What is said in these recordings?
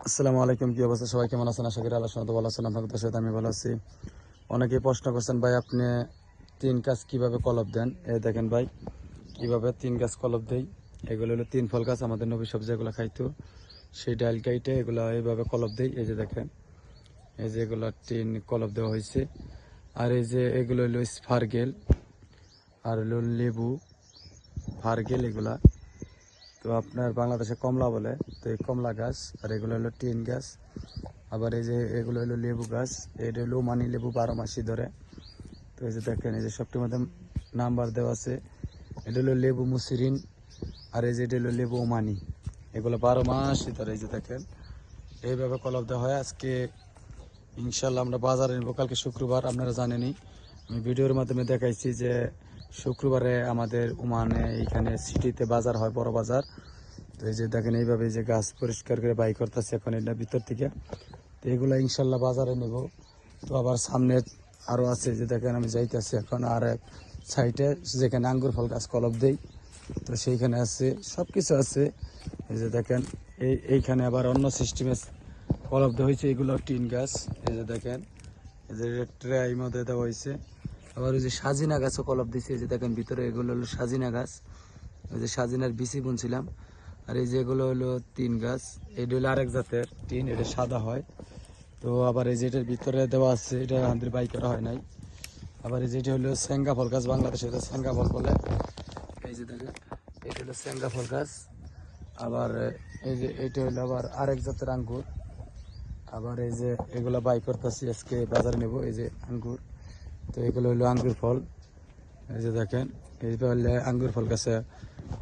আসসালামু আলাইকুম। কি অবস্থা সবাই, কেমন আছেন? আশা করি আল্লাহর রহমতে ভালো আছেন। আপনাদের সাথে আমি ভালো আছি। অনেকেই প্রশ্ন করছেন, ভাই আপনি তিন গাছ কিভাবে কলপ দেন? এই দেখেন ভাই, কিভাবে তিন গাছ কলপ দেই। এগুলো হলো তিন ফল গাছ, আমাদের নবী সবজি এগুলো খাইতো, সেই ডাল কাইটে এগুলো এইভাবে কলপ দেই। এই যে দেখেন, এই যে এগুলো তিন কলপ দেওয়া হয়েছে। আর এই যে এগুলো হলো স্পার্গেল, আর হলো লেবু ফার্গেল এগুলা। তো আপনার বাংলাদেশে কমলা বলে, তো এই কমলা গাছ। আর এগুলো হলো টিন গাছ। আবার এই যে এগুলো হলো লেবু গাছ, এটা হলো মানি লেবু, 12 মাসই ধরে। তো এই যে দেখেন, এই যে সবটির মধ্যে নাম্বার দেওয়া আছে। এটা হলো লেবু মুসিরিন, আর এই যে এটা হলো লেবু মানি, এগুলো 12 মাসই ধরে। এই যে দেখেন, এইভাবে কলপ দেওয়া হয়। আজকে ইনশাল্লাহ আমরা বাজারে নেবো, কালকে শুক্রবার, আপনারা জানেনই। আমি ভিডিওর মাধ্যমে দেখাইছি যে শুক্রবারে আমাদের ওমানে এইখানে সিটিতে বাজার হয়, বড় বাজার। তো এই যে দেখেন, এইভাবে এই যে গাছ পরিষ্কার করে বাই করতেছে এখন এটা ভিতর থেকে। তো এগুলো ইনশাল্লাহ বাজারে নেব। তো আবার সামনে আরও আছে, যে দেখেন আমি যাইতেছি এখন আর এক সাইডে, যেখানে আঙ্গুর ফল গাছ কলপ দেই, তো সেইখানে আছে, সব কিছু আছে। এই যে দেখেন, এইখানে আবার অন্য সিস্টেমে কলপ দেওয়া হয়েছে। এগুলো টিন গাছ। এই যে দেখেন, এই যে ট্রের মধ্যে দেওয়া হয়েছে। আবার ওই যে সাজিনা গাছও কলপ দিয়েছে। এই যে দেখেন ভিতরে, এগুলো হলো সাজিনা গাছ। ওই যে সাজিনার বিচি বুনছিলাম। আর এই যেগুলো হলো তিন গাছ, এটা হলো আরেক জাতের টিন, এটা সাদা হয়। তো আবার এই যেটার ভিতরে দেওয়া আছে, এটা আমাদের বাই করা হয় নাই। আবার এই যেটা হলো সেঙ্গা ফল গাছ, বাংলাদেশে এটা সেঙ্গা ফল বলে। এই যে দেখেন, এটা হলো সেঙ্গা ফল গাছ। আবার এই যে এটা হলো আবার আরেক জাতের আঙ্গুর। আবার এই যে এগুলো বাই করতেছি, আজকে বাজারে নেব। এই যে আঙ্গুর, তো এগুলো হলো আঙ্গুর ফল। এই যে দেখেন, এই হলে আঙ্গুর ফল গাছে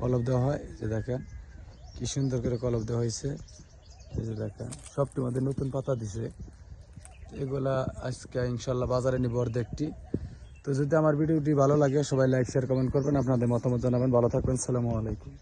কলপ দেওয়া হয়। এই যে দেখেন কি সুন্দর করে কলপ দেওয়া হয়েছে। এই যে দেখেন, সবটির মধ্যে নতুন পাতা দিছে। এগুলা আজকে ইনশাল্লাহ বাজারে নিব অর্ধেকটি। তো যদি আমার ভিডিওটি ভালো লাগে, সবাই লাইক শেয়ার কমেন্ট করবেন, আপনাদের মতামত জানাবেন। ভালো থাকবেন, সালামু আলাইকুম।